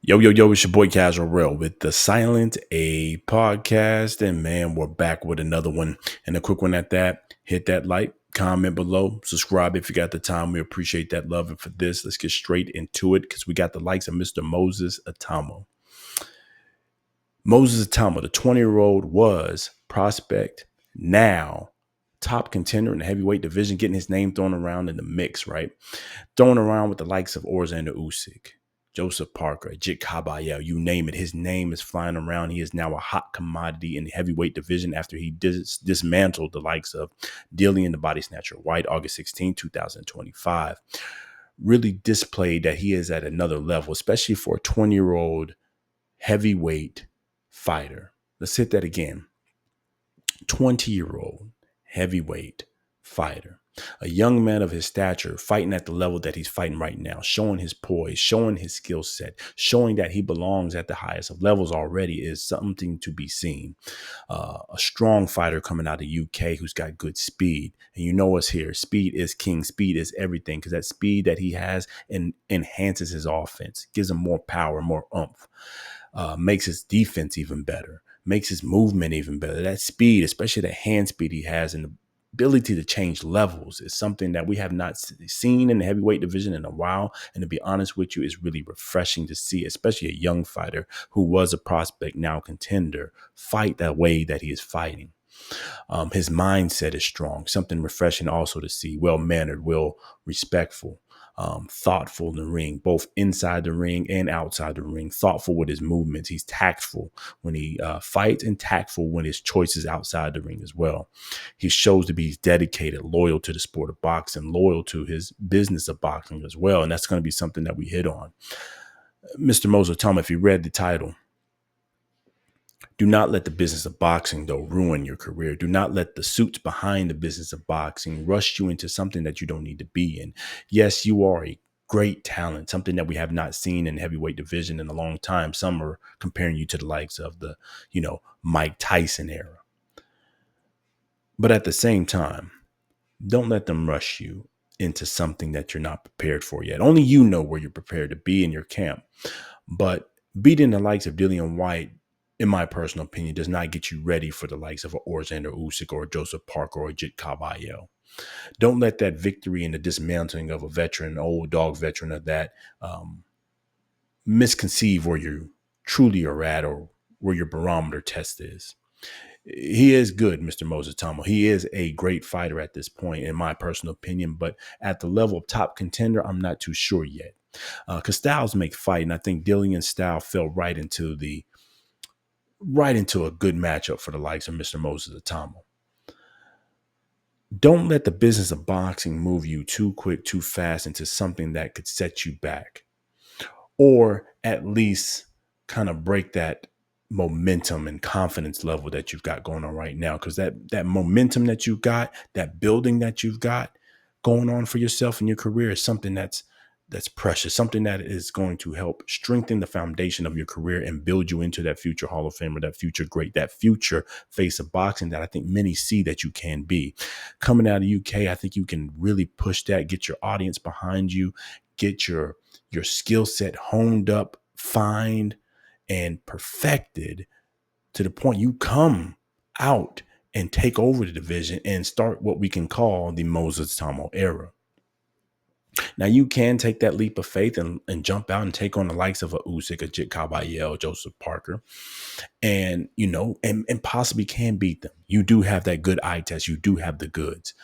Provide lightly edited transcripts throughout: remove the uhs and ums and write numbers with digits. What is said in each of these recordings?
Yo, it's your boy Casual Real with the Silent A podcast. And man, we're back with another one and a quick one at that. Hit that like, comment below, subscribe if you got the time. We appreciate that love. And for this, let's get straight into it because we got the likes of Mr. Moses Itauma. Moses Itauma, the 20-year-old, was prospect, now top contender in the heavyweight division, getting his name thrown around in the mix, right? Thrown around with the likes of Usyk, Joseph Parker, Jit Caballero, you name it. His name is flying around. He is now a hot commodity in the heavyweight division after he dismantled the likes of Dillian the Body Snatcher White, August 16, 2025. Really displayed that he is at another level, especially for a 20-year-old heavyweight fighter. Let's hit that again. 20-year-old heavyweight fighter. A young man of his stature fighting at the level that he's fighting right now, showing his poise, showing his skill set, showing that he belongs at the highest of levels already is something to be seen. A strong fighter coming out of UK who's got good speed. And you know us here. Speed is king. Speed is everything because that speed that he has enhances his offense, gives him more power, more oomph, makes his defense even better, makes his movement even better. That speed, especially the hand speed he has and the ability to change levels, is something that we have not seen in the heavyweight division in a while. And to be honest with you, it's really refreshing to see, especially a young fighter who was a prospect, now contender, fight that way that he is fighting. His mindset is strong, something refreshing also to see. Well-mannered, respectful, thoughtful in the ring, both inside the ring and outside the ring, thoughtful with his movements. He's tactful when he fights and tactful when his choices outside the ring as well. He shows to be dedicated, loyal to the sport of boxing, loyal to his business of boxing as well. And that's going to be something that we hit on. Mr. Moses Itauma, if you read the title, do not let the business of boxing, though, ruin your career. Do not let the suits behind the business of boxing rush you into something that you don't need to be in. Yes, you are a great talent, something that we have not seen in heavyweight division in a long time. Some are comparing you to the likes of the, Mike Tyson era. But at the same time, don't let them rush you into something that you're not prepared for yet. Only you know where you're prepared to be in your camp. But beating the likes of Dillian White, in my personal opinion, does not get you ready for the likes of Alexander Usyk or Joseph Parker or Jit Caballero. Don't let that victory and the dismantling of a veteran, old dog veteran of that, misconceive where you truly are at or where your barometer test is. He is good, Mr. Moses Itauma. He is a great fighter at this point, in my personal opinion. But at the level of top contender, I'm not too sure yet. Because styles make fight, and I think Dillian's style fell right into a good matchup for the likes of Mr. Moses Itauma. Don't let the business of boxing move you too quick, too fast into something that could set you back, or at least kind of break that momentum and confidence level that you've got going on right now. Because that momentum that you've got, that building that you've got going on for yourself in your career is something that's precious, something that is going to help strengthen the foundation of your career and build you into that future Hall of Famer, that future great, that future face of boxing that I think many see that you can be. Coming out of UK, I think you can really push that, get your audience behind you, get your skill set honed up, fined, and perfected to the point you come out and take over the division and start what we can call the Moses Itauma era. Now, you can take that leap of faith and jump out and take on the likes of a Usyk, a Jit Caballero, Joseph Parker, and, and possibly can beat them. You do have that good eye test. You do have the goods.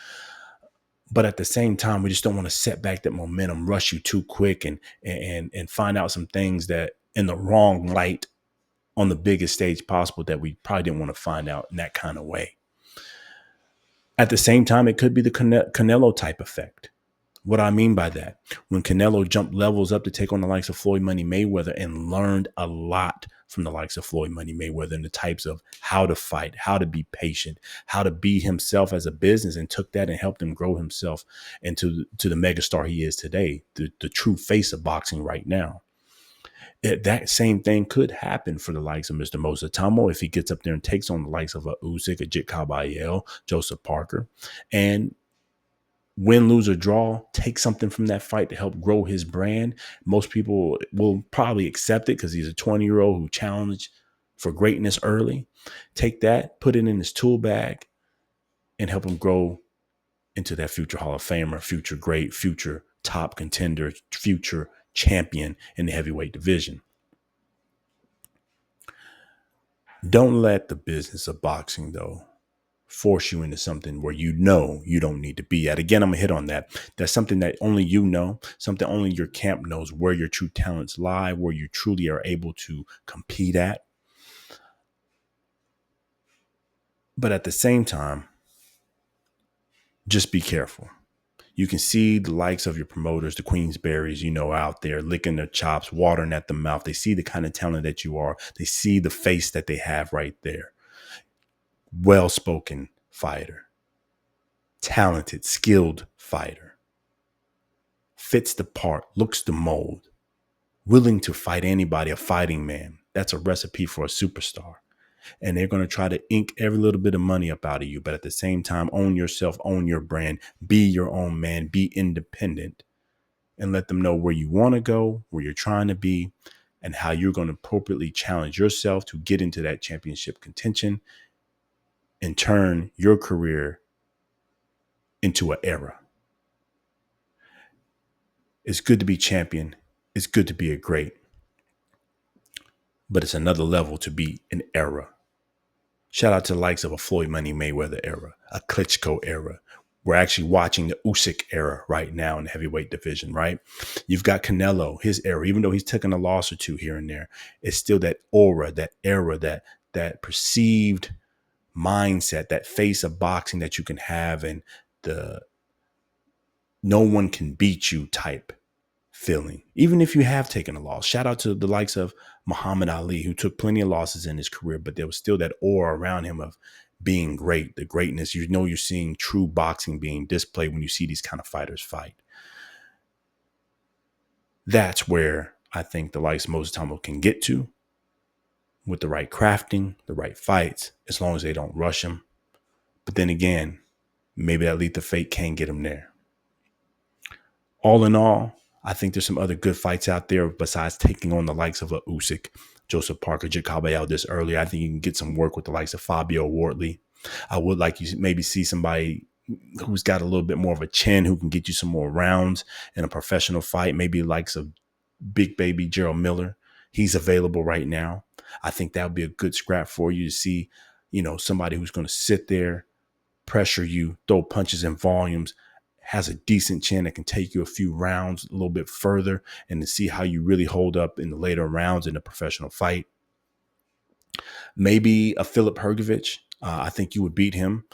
But at the same time, we just don't want to set back that momentum, rush you too quick and find out some things that in the wrong light on the biggest stage possible that we probably didn't want to find out in that kind of way. At the same time, it could be the Canelo type effect. What I mean by that, when Canelo jumped levels up to take on the likes of Floyd Money Mayweather and learned a lot from the likes of Floyd Money Mayweather and the types of how to fight, how to be patient, how to be himself as a business, and took that and helped him grow himself into the megastar he is today, the true face of boxing right now. That same thing could happen for the likes of Mr. Moses Itauma if he gets up there and takes on the likes of a Usyk, a Jit Caballero, Joseph Parker, and Win, lose, or draw, take something from that fight to help grow his brand. Most people will probably accept it because he's a 20-year-old who challenged for greatness early. Take that, put it in his tool bag, and help him grow into that future Hall of Famer, future great, future top contender, future champion in the heavyweight division. Don't let the business of boxing, though, force you into something where you know you don't need to be at. Again, I'm gonna hit on that. That's something that only you know, something only your camp knows, where your true talents lie, where you truly are able to compete at. But at the same time, just be careful. You can see the likes of your promoters, the Queensberries, out there licking their chops, watering at the mouth. They see the kind of talent that you are. They see the face that they have right there. Well-spoken fighter, talented, skilled fighter, fits the part, looks the mold, willing to fight anybody, a fighting man. That's a recipe for a superstar. And they're going to try to ink every little bit of money up out of you. But at the same time, own yourself, own your brand, be your own man, be independent, and let them know where you want to go, where you're trying to be, and how you're going to appropriately challenge yourself to get into that championship contention and turn your career into an era. It's good to be champion. It's good to be a great. But it's another level to be an era. Shout out to the likes of a Floyd Money Mayweather era, a Klitschko era. We're actually watching the Usyk era right now in the heavyweight division, right? You've got Canelo, his era, even though he's taken a loss or two here and there, it's still that aura, that era, that perceived mindset, that face of boxing that you can have, and the no one can beat you type feeling, even if you have taken a loss. Shout out to the likes of Muhammad Ali, who took plenty of losses in his career, but there was still that aura around him of being great, the greatness. You're seeing true boxing being displayed when you see these kind of fighters fight. That's where I think the likes of Moses Itauma can get to with the right crafting, the right fights, as long as they don't rush him. But then again, maybe that lethal fate can get him there. All in all, I think there's some other good fights out there besides taking on the likes of a Usyk, Joseph Parker, Jacoby this earlier. I think you can get some work with the likes of Fabio Wardley. I would like you to maybe see somebody who's got a little bit more of a chin, who can get you some more rounds in a professional fight, maybe likes of Big Baby Gerald Miller. He's available right now. I think that would be a good scrap for you to see, somebody who's going to sit there, pressure you, throw punches in volumes, has a decent chin that can take you a few rounds a little bit further, and to see how you really hold up in the later rounds in a professional fight. Maybe a Philip Hrgovic. I think you would beat him,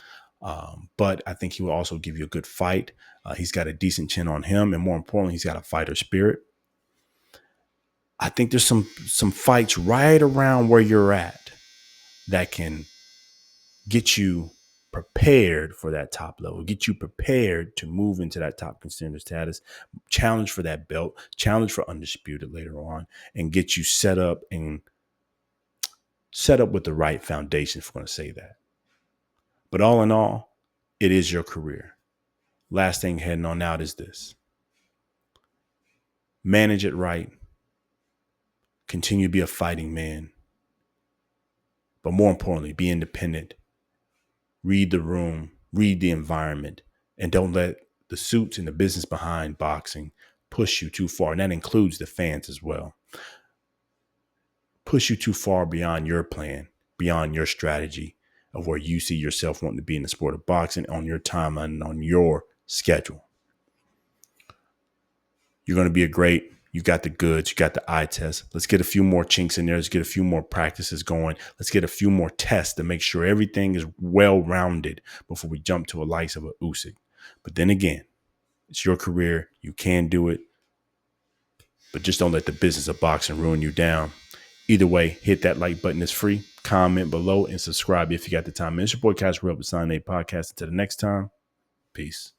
but I think he will also give you a good fight. He's got a decent chin on him, and more importantly, he's got a fighter spirit. I think there's some fights right around where you're at that can get you prepared for that top level, get you prepared to move into that top contender status, challenge for that belt, challenge for undisputed later on, and get you set up with the right foundation, if we're going to say that. But all in all, it is your career. Last thing heading on out is this. Manage it right. Continue to be a fighting man. But more importantly, be independent. Read the room, read the environment, and don't let the suits and the business behind boxing push you too far. And that includes the fans as well. Push you too far beyond your plan, beyond your strategy of where you see yourself wanting to be in the sport of boxing on your timeline and on your schedule. You're going to be a great. You got the goods. You got the eye test. Let's get a few more chinks in there. Let's get a few more practices going. Let's get a few more tests to make sure everything is well-rounded before we jump to a likes of a Usyk. But then again, it's your career. You can do it. But just don't let the business of boxing ruin you down. Either way, hit that like button. It's free. Comment below and subscribe if you got the time. And it's your boy Cash Real with Sign A Podcast. Until the next time, peace.